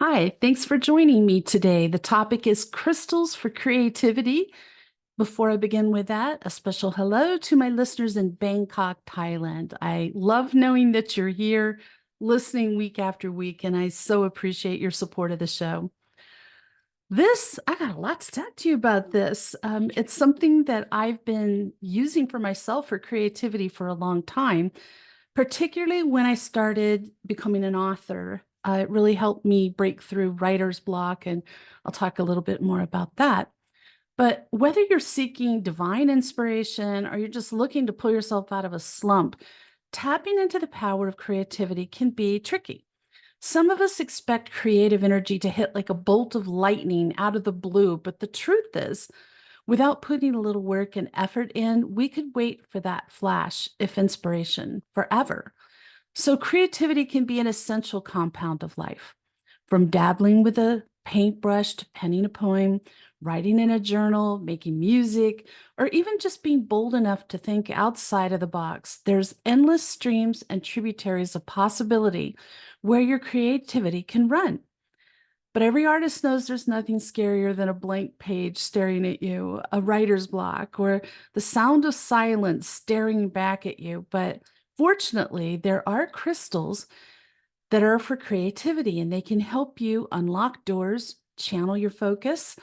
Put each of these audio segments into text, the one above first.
Hi, thanks for joining me today. The topic is crystals for creativity. Before I begin with that, a special hello to my listeners in Bangkok, Thailand. I love knowing that you're here listening week after week, and I so appreciate your support of the show. I got a lot to talk to you about this. It's something that I've been using for myself for creativity for a long time, particularly when I started becoming an author. It really helped me break through writer's block, and I'll talk a little bit more about that. But whether you're seeking divine inspiration or you're just looking to pull yourself out of a slump, tapping into the power of creativity can be tricky. Some of us expect creative energy to hit like a bolt of lightning out of the blue, but the truth is, without putting a little work and effort in, we could wait for that flash, if inspiration, forever. So, creativity can be an essential compound of life. From dabbling with a paintbrush to penning a poem, writing in a journal, making music, or even just being bold enough to think outside of the box, there's endless streams and tributaries of possibility where your creativity can run. But every artist knows there's nothing scarier than a blank page staring at you, a writer's block, or the sound of silence staring back at you. But fortunately, there are crystals that are for creativity, and they can help you unlock doors, channel your focus,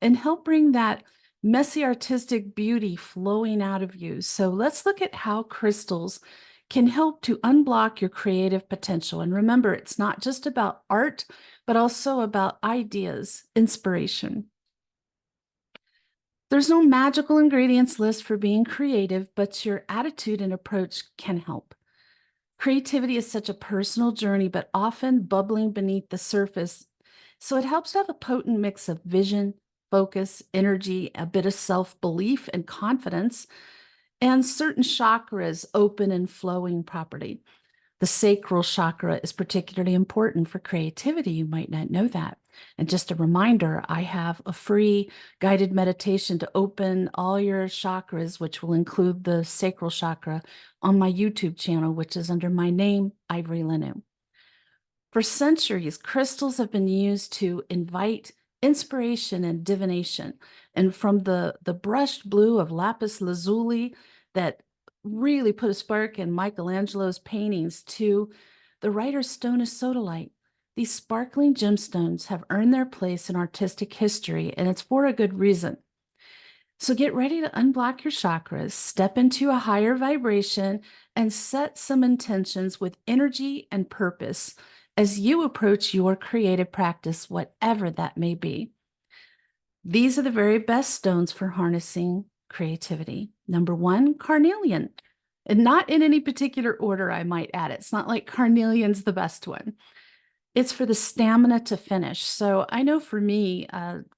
and help bring that messy artistic beauty flowing out of you. So let's look at how crystals can help to unblock your creative potential. And remember, it's not just about art, but also about ideas, inspiration. There's no magical ingredients list for being creative, but your attitude and approach can help. Creativity is such a personal journey, but often bubbling beneath the surface. So it helps to have a potent mix of vision, focus, energy, a bit of self belief and confidence, and certain chakras open and flowing property. The sacral chakra is particularly important for creativity. You might not know that. And just a reminder, I have a free guided meditation to open all your chakras, which will include the sacral chakra, on my YouTube channel, which is under my name, Ivory LaNoue. For centuries, crystals have been used to invite inspiration and divination. And from the brushed blue of lapis lazuli that really put a spark in Michelangelo's paintings to the writer's stone of sodalite, these sparkling gemstones have earned their place in artistic history, and it's for a good reason. So get ready to unblock your chakras, step into a higher vibration, and set some intentions with energy and purpose as you approach your creative practice, whatever that may be. These are the very best stones for harnessing creativity. Number one, carnelian. And not in any particular order, I might add. It's not like carnelian's the best one. It's for the stamina to finish. So I know for me,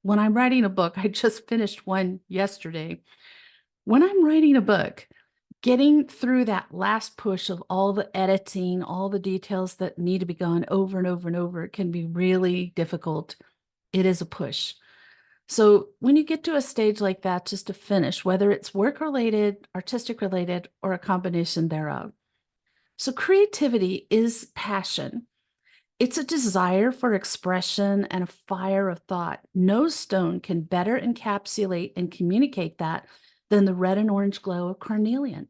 when I'm writing a book, I just finished one yesterday. When I'm writing a book, getting through that last push of all the editing, all the details that need to be gone over and over and over can be really difficult. It is a push. So when you get to a stage like that, just to finish, whether it's work related, artistic related, or a combination thereof. So creativity is passion. It's a desire for expression and a fire of thought. No stone can better encapsulate and communicate that than the red and orange glow of carnelian.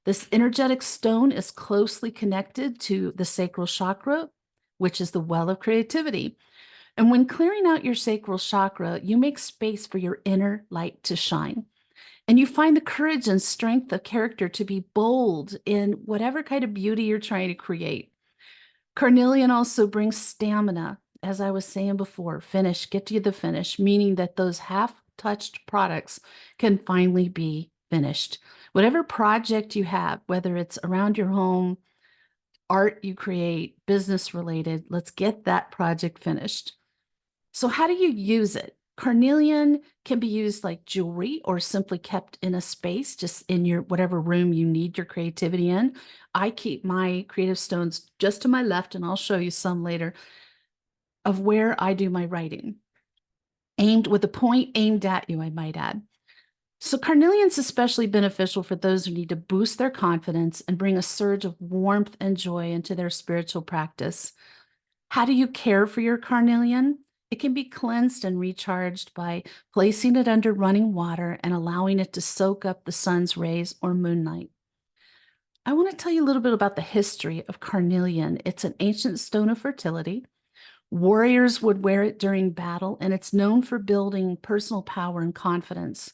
This energetic stone is closely connected to the sacral chakra, which is the well of creativity. And when clearing out your sacral chakra, you make space for your inner light to shine. And you find the courage and strength of character to be bold in whatever kind of beauty you're trying to create. Carnelian also brings stamina, as I was saying before, get to the finish, meaning that those half-touched products can finally be finished. Whatever project you have, whether it's around your home, art you create, business related, let's get that project finished. So how do you use it? Carnelian can be used like jewelry or simply kept in a space, just in your whatever room you need your creativity in. I keep my creative stones just to my left, and I'll show you some later of where I do my writing. Aimed with a point aimed at you, I might add. So carnelian's especially beneficial for those who need to boost their confidence and bring a surge of warmth and joy into their spiritual practice. How do you care for your carnelian? It can be cleansed and recharged by placing it under running water and allowing it to soak up the sun's rays or moonlight. I want to tell you a little bit about the history of carnelian. It's an ancient stone of fertility. Warriors would wear it during battle, and it's known for building personal power and confidence.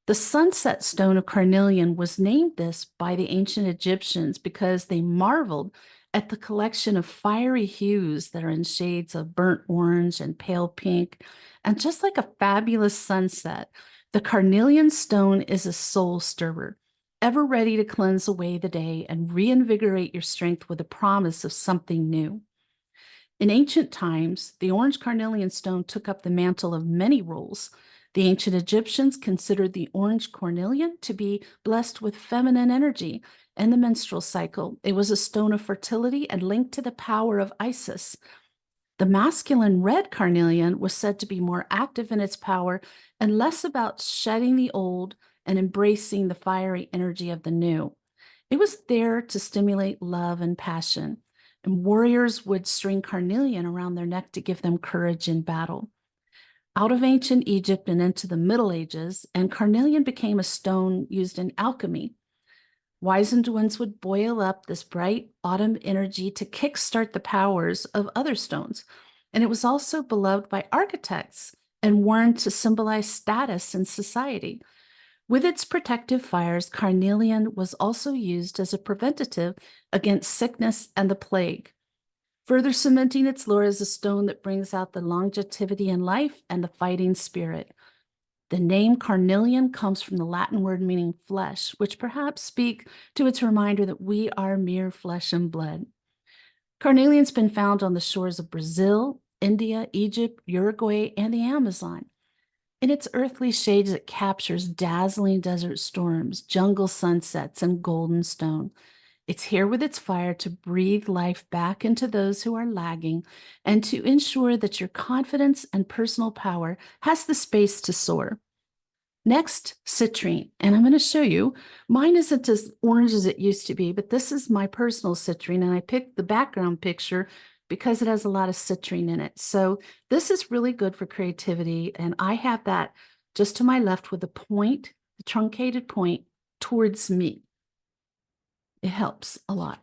The sunset stone of carnelian was named this by the ancient Egyptians because they marveled at the collection of fiery hues that are in shades of burnt orange and pale pink. And just like a fabulous sunset, the carnelian stone is a soul stirrer, ever ready to cleanse away the day and reinvigorate your strength with a promise of something new. In ancient times, the orange carnelian stone took up the mantle of many roles. The ancient Egyptians considered the orange carnelian to be blessed with feminine energy and the menstrual cycle. It was a stone of fertility and linked to the power of Isis. The masculine red carnelian was said to be more active in its power and less about shedding the old and embracing the fiery energy of the new. It was there to stimulate love and passion, and warriors would string carnelian around their neck to give them courage in battle. Out of ancient Egypt and into the Middle Ages, and carnelian became a stone used in alchemy. Wizened ones would boil up this bright autumn energy to kickstart the powers of other stones. And it was also beloved by architects and worn to symbolize status in society. With its protective fires, carnelian was also used as a preventative against sickness and the plague, further cementing its lore as a stone that brings out the longevity in life and the fighting spirit. The name carnelian comes from the Latin word meaning flesh, which perhaps speak to its reminder that we are mere flesh and blood. Carnelian's been found on the shores of Brazil, India, Egypt, Uruguay, and the Amazon. In its earthly shades, it captures dazzling desert storms, jungle sunsets, and golden stone. It's here with its fire to breathe life back into those who are lagging and to ensure that your confidence and personal power has the space to soar. Next, citrine, and I'm going to show you. Mine isn't as orange as it used to be, but this is my personal citrine, and I picked the background picture because it has a lot of citrine in it. So this is really good for creativity, and I have that just to my left with the point, the truncated point towards me. It helps a lot.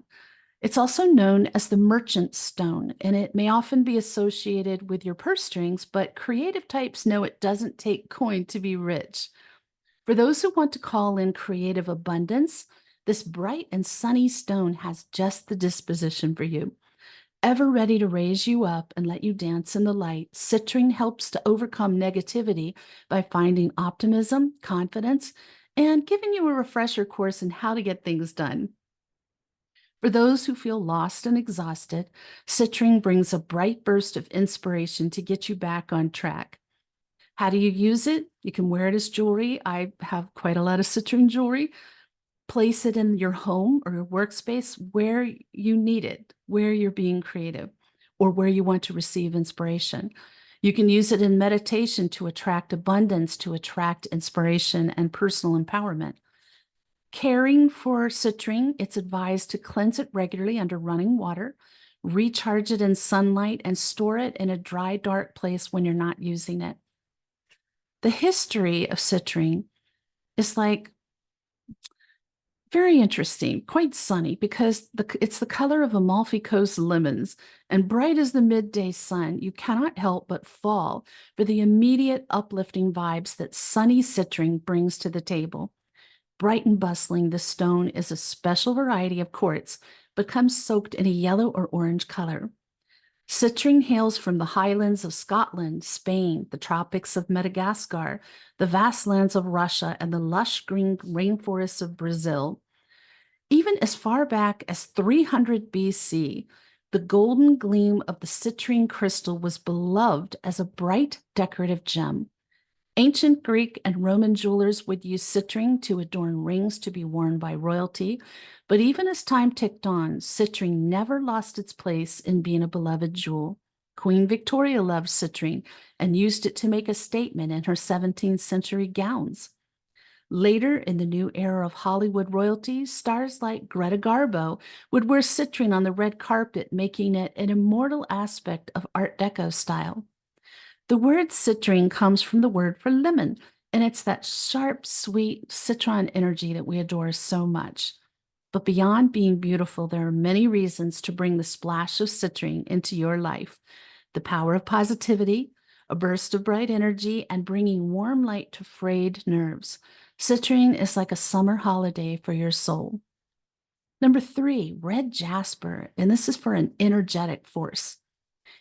It's also known as the merchant stone, and it may often be associated with your purse strings, but creative types know it doesn't take coin to be rich. For those who want to call in creative abundance, this bright and sunny stone has just the disposition for you. Ever ready to raise you up and let you dance in the light, citrine helps to overcome negativity by finding optimism, confidence, and giving you a refresher course in how to get things done. For those who feel lost and exhausted, citrine brings a bright burst of inspiration to get you back on track. How do you use it? You can wear it as jewelry. I have quite a lot of citrine jewelry. Place it in your home or your workspace where you need it, where you're being creative, or where you want to receive inspiration. You can use it in meditation to attract abundance, to attract inspiration and personal empowerment. Caring for citrine, it's advised to cleanse it regularly under running water, recharge it in sunlight, and store it in a dry, dark place when you're not using it. The history of citrine is very interesting, quite sunny, because it's the color of Amalfi Coast lemons, and bright as the midday sun, you cannot help but fall for the immediate uplifting vibes that sunny citrine brings to the table. Bright and bustling, the stone is a special variety of quartz, but comes soaked in a yellow or orange color. Citrine hails from the highlands of Scotland, Spain, the tropics of Madagascar, the vast lands of Russia, and the lush green rainforests of Brazil. Even as far back as 300 BC, the golden gleam of the citrine crystal was beloved as a bright decorative gem. Ancient Greek and Roman jewelers would use citrine to adorn rings to be worn by royalty, but even as time ticked on, citrine never lost its place in being a beloved jewel. Queen Victoria loved citrine and used it to make a statement in her 17th century gowns. Later, in the new era of Hollywood royalty, stars like Greta Garbo would wear citrine on the red carpet, making it an immortal aspect of Art Deco style. The word citrine comes from the word for lemon, and it's that sharp, sweet citron energy that we adore so much. But beyond being beautiful, there are many reasons to bring the splash of citrine into your life. The power of positivity, a burst of bright energy, and bringing warm light to frayed nerves. Citrine is like a summer holiday for your soul. Number 3, red jasper, and this is for an energetic force.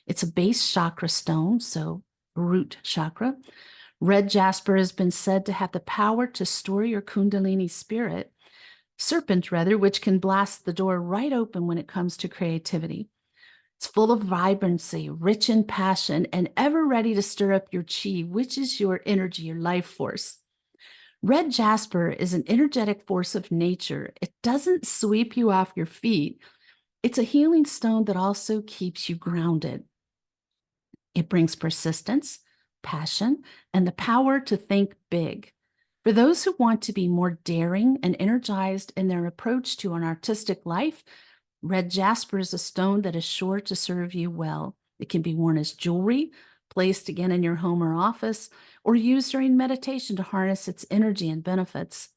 It's a base chakra stone, so root chakra. Red jasper has been said to have the power to store your kundalini serpent rather, which can blast the door right open when it comes to creativity. It's full of vibrancy, rich in passion, and ever ready to stir up your chi, which is your energy, your life force. Red jasper is an energetic force of nature. It doesn't sweep you off your feet. It's a healing stone that also keeps you grounded. It brings persistence, passion, and the power to think big. For those who want to be more daring and energized in their approach to an artistic life, red jasper is a stone that is sure to serve you well. It can be worn as jewelry, placed again in your home or office, or used during meditation to harness its energy and benefits.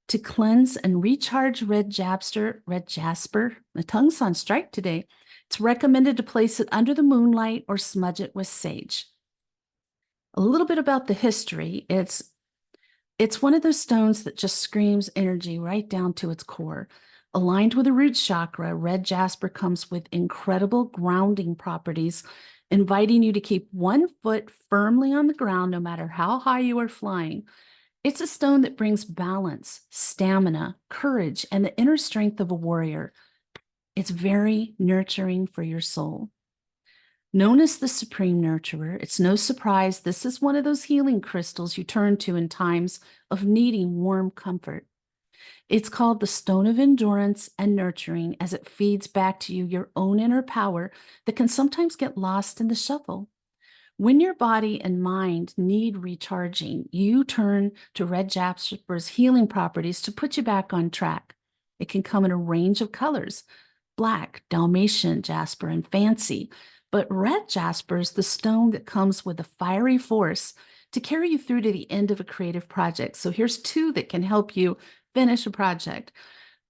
To cleanse and recharge red jasper, my tongue's on strike today. It's recommended to place it under the moonlight or smudge it with sage. A little bit about the history. It's one of those stones that just screams energy right down to its core. Aligned with the root chakra, red jasper comes with incredible grounding properties, inviting you to keep one foot firmly on the ground no matter how high you are flying. It's a stone that brings balance, stamina, courage, and the inner strength of a warrior. It's very nurturing for your soul. Known as the supreme nurturer, it's no surprise this is one of those healing crystals you turn to in times of needing warm comfort. It's called the stone of endurance and nurturing as it feeds back to you your own inner power that can sometimes get lost in the shuffle. When your body and mind need recharging, you turn to red jasper's healing properties to put you back on track. It can come in a range of colors: black, Dalmatian jasper, and fancy. But red jasper is the stone that comes with a fiery force to carry you through to the end of a creative project. So here's 2 that can help you finish a project.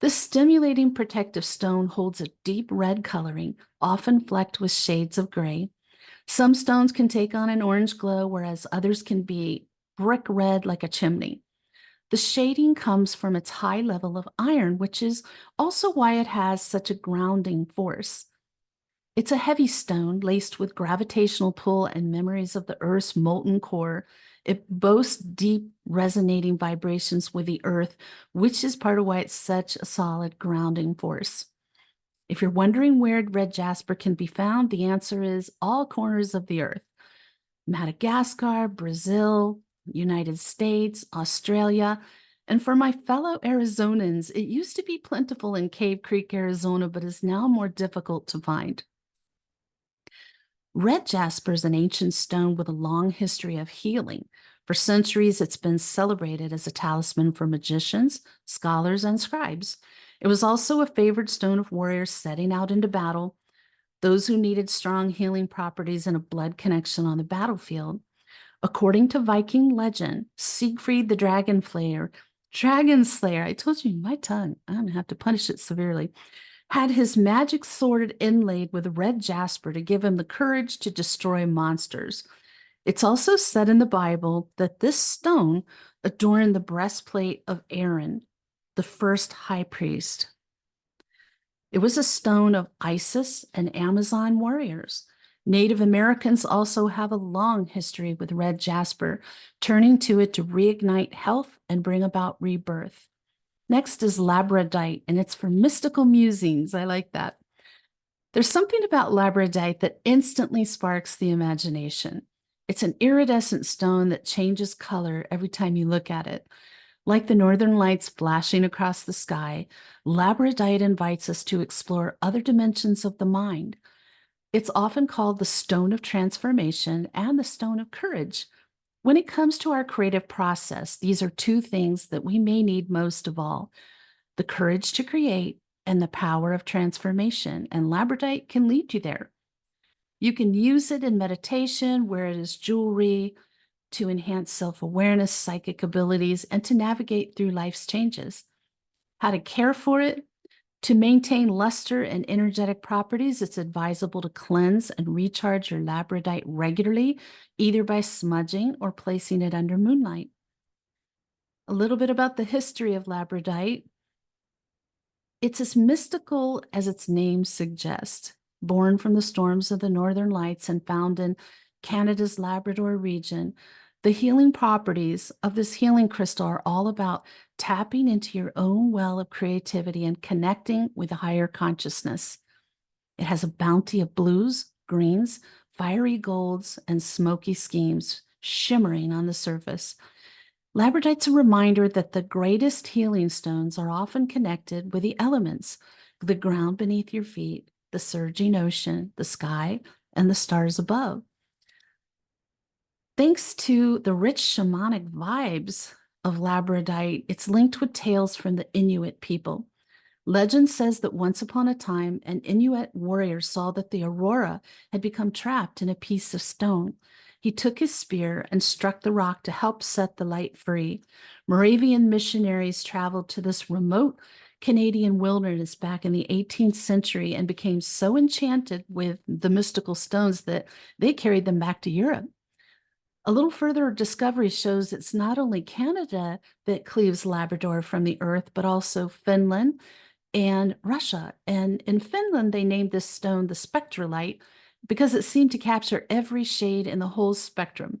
The stimulating protective stone holds a deep red coloring, often flecked with shades of gray. Some stones can take on an orange glow, whereas others can be brick red like a chimney. The shading comes from its high level of iron, which is also why it has such a grounding force. It's a heavy stone laced with gravitational pull and memories of the Earth's molten core. It boasts deep, resonating vibrations with the Earth, which is part of why it's such a solid grounding force. If you're wondering where red jasper can be found, the answer is all corners of the Earth. Madagascar, Brazil, United States, Australia. And for my fellow Arizonans, it used to be plentiful in Cave Creek, Arizona, but is now more difficult to find. Red jasper is an ancient stone with a long history of healing. For centuries, it's been celebrated as a talisman for magicians, scholars, and scribes. It was also a favored stone of warriors setting out into battle, those who needed strong healing properties and a blood connection on the battlefield. According to Viking legend, Siegfried the Dragon Slayer, I told you my tongue, I'm going to have to punish it severely, had his magic sword inlaid with red jasper to give him the courage to destroy monsters. It's also said in the Bible that this stone adorned the breastplate of Aaron, the first high priest. It was a stone of Isis and Amazon warriors. Native Americans also have a long history with red jasper, turning to it to reignite health and bring about rebirth. Next is labradorite, and it's for mystical musings. I like that. There's something about labradorite that instantly sparks the imagination. It's an iridescent stone that changes color every time you look at it. Like the northern lights flashing across the sky, labradorite invites us to explore other dimensions of the mind. It's often called the stone of transformation and the stone of courage. When it comes to our creative process, these are two things that we may need most of all: the courage to create and the power of transformation. And labradorite can lead you there. You can use it in meditation, wear it as jewelry, to enhance self-awareness, psychic abilities, and to navigate through life's changes. How to care for it? To maintain luster and energetic properties, it's advisable to cleanse and recharge your labradorite regularly, either by smudging or placing it under moonlight. A little bit about the history of labradorite. It's as mystical as its name suggests. Born from the storms of the northern lights and found in Canada's Labrador region, the healing properties of this healing crystal are all about tapping into your own well of creativity and connecting with a higher consciousness. It has a bounty of blues, greens, fiery golds, and smoky schemes shimmering on the surface. Labradorite's a reminder that the greatest healing stones are often connected with the elements: the ground beneath your feet, the surging ocean, the sky, and the stars above. Thanks to the rich shamanic vibes of labradorite, it's linked with tales from the Inuit people. Legend says that once upon a time, an Inuit warrior saw that the aurora had become trapped in a piece of stone. He took his spear and struck the rock to help set the light free. Moravian missionaries traveled to this remote Canadian wilderness back in the 18th century and became so enchanted with the mystical stones that they carried them back to Europe. A little further discovery shows it's not only Canada that cleaves Labrador from the earth, but also Finland and Russia. And in Finland, they named this stone the spectralite because it seemed to capture every shade in the whole spectrum.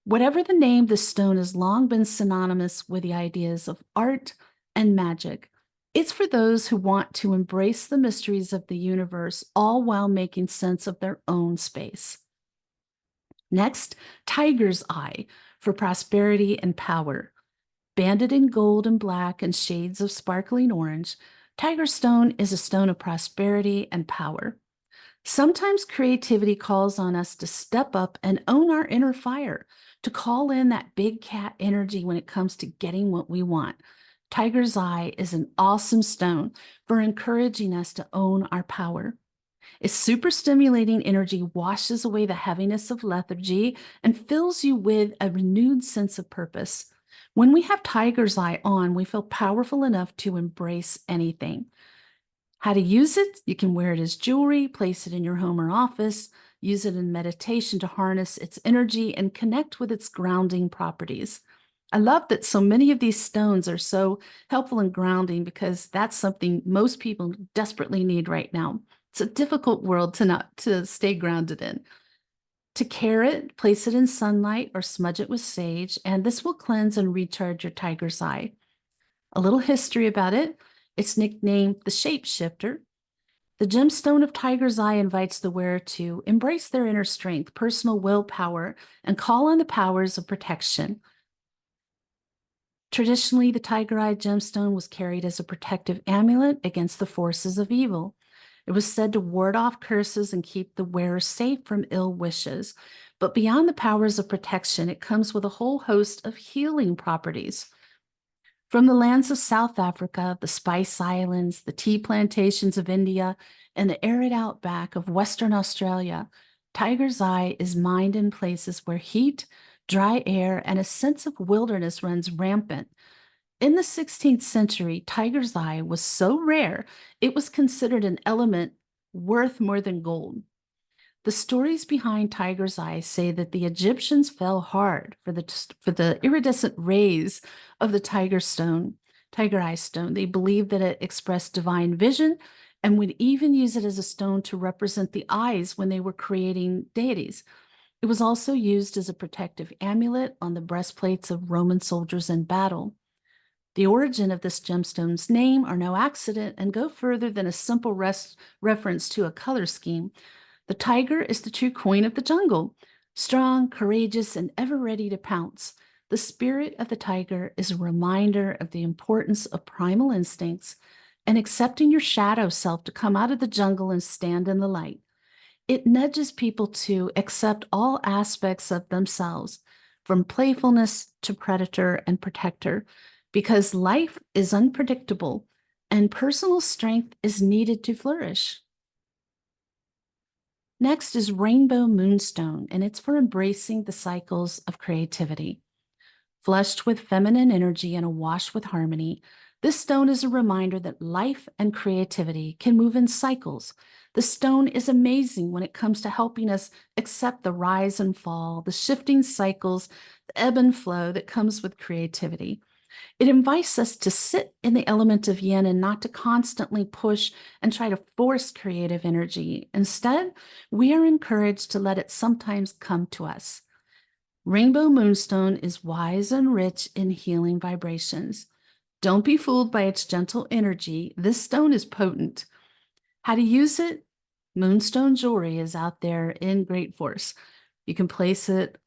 Whatever the name, this stone has long been synonymous with the ideas of art and magic. It's for those who want to embrace the mysteries of the universe, all while making sense of their own space. Next, tiger's eye for prosperity and power. Banded in gold and black and shades of sparkling orange, tiger stone is a stone of prosperity and power. Sometimes creativity calls on us to step up and own our inner fire, to call in that big cat energy when it comes to getting what we want. Tiger's eye is an awesome stone for encouraging us to own our power. Its super stimulating energy washes away the heaviness of lethargy and fills you with a renewed sense of purpose. When we have tiger's eye on, we feel powerful enough to embrace anything. How to use it? You can wear it as jewelry, place it in your home or office, use it in meditation to harness its energy and connect with its grounding properties. I love that so many of these stones are so helpful in grounding, because that's something most people desperately need right now. It's a difficult world to stay grounded in. To care it, place it in sunlight or smudge it with sage, and this will cleanse and recharge your tiger's eye. A little history about it. It's nicknamed the shapeshifter. The gemstone of tiger's eye invites the wearer to embrace their inner strength, personal willpower, and call on the powers of protection. Traditionally, the tiger-eye gemstone was carried as a protective amulet against the forces of evil. It was said to ward off curses and keep the wearer safe from ill wishes. But beyond the powers of protection, it comes with a whole host of healing properties. From the lands of South Africa, the Spice Islands, the tea plantations of India, and the arid outback of Western Australia, tiger's eye is mined in places where heat, dry air, and a sense of wilderness runs rampant. In the 16th century, tiger's eye was so rare, it was considered an element worth more than gold. The stories behind tiger's eye say that the Egyptians fell hard for the iridescent rays of the tiger eye stone. They believed that it expressed divine vision and would even use it as a stone to represent the eyes when they were creating deities. It was also used as a protective amulet on the breastplates of Roman soldiers in battle. The origin of this gemstone's name are no accident and go further than a simple reference to a color scheme. The tiger is the true queen of the jungle, strong, courageous, and ever ready to pounce. The spirit of the tiger is a reminder of the importance of primal instincts and accepting your shadow self to come out of the jungle and stand in the light. It nudges people to accept all aspects of themselves, from playfulness to predator and protector, because life is unpredictable and personal strength is needed to flourish. Next is Rainbow Moonstone, and it's for embracing the cycles of creativity. Flushed with feminine energy and awash with harmony, this stone is a reminder that life and creativity can move in cycles. The stone is amazing when it comes to helping us accept the rise and fall, the shifting cycles, the ebb and flow that comes with creativity. It invites us to sit in the element of yin and not to constantly push and try to force creative energy. Instead, we are encouraged to let it sometimes come to us. Rainbow Moonstone is wise and rich in healing vibrations. Don't be fooled by its gentle energy. This stone is potent. How to use it? Moonstone jewelry is out there in great force. You can place it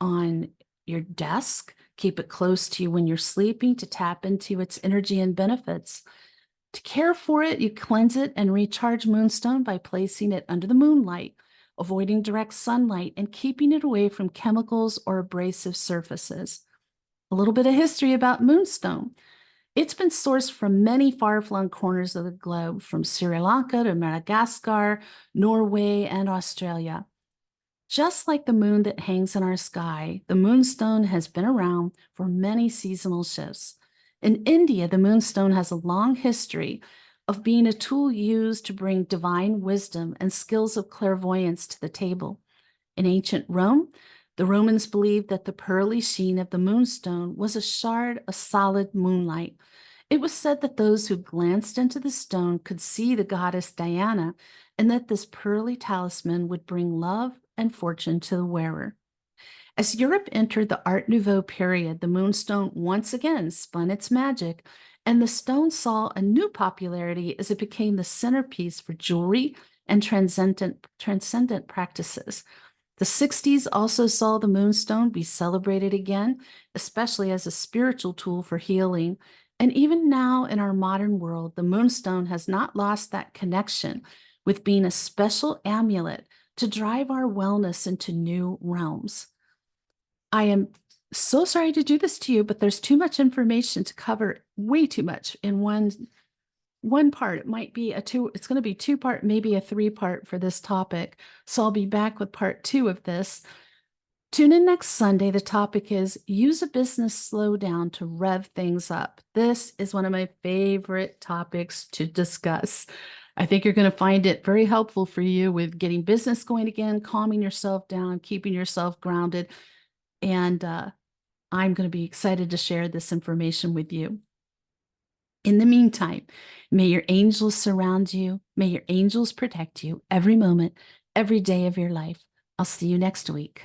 on your desk, keep it close to you when you're sleeping to tap into its energy and benefits. To care for it, you cleanse it and recharge moonstone by placing it under the moonlight, avoiding direct sunlight, and keeping it away from chemicals or abrasive surfaces. A little bit of history about moonstone. It's been sourced from many far-flung corners of the globe, from Sri Lanka to Madagascar, Norway, and Australia. Just like the moon that hangs in our sky, the moonstone has been around for many seasonal shifts. In India, the moonstone has a long history of being a tool used to bring divine wisdom and skills of clairvoyance to the table. In ancient Rome, the Romans believed that the pearly sheen of the moonstone was a shard of solid moonlight. It was said that those who glanced into the stone could see the goddess Diana, and that this pearly talisman would bring love and fortune to the wearer. As Europe entered the Art Nouveau period, the moonstone once again spun its magic, and the stone saw a new popularity as it became the centerpiece for jewelry and transcendent practices. The 60s also saw the moonstone be celebrated again, especially as a spiritual tool for healing. And even now in our modern world, the moonstone has not lost that connection with being a special amulet to drive our wellness into new realms. I am so sorry to do this to you, but there's too much information to cover, way too much in one part. It might be it's going to be two-part, maybe a three-part for this topic. So I'll be back with part 2 of this. Tune in next Sunday. The topic is use a business slowdown to rev things up. This is one of my favorite topics to discuss. I think you're going to find it very helpful for you with getting business going again, calming yourself down, keeping yourself grounded. And I'm going to be excited to share this information with you. In the meantime, may your angels surround you. May your angels protect you every moment, every day of your life. I'll see you next week.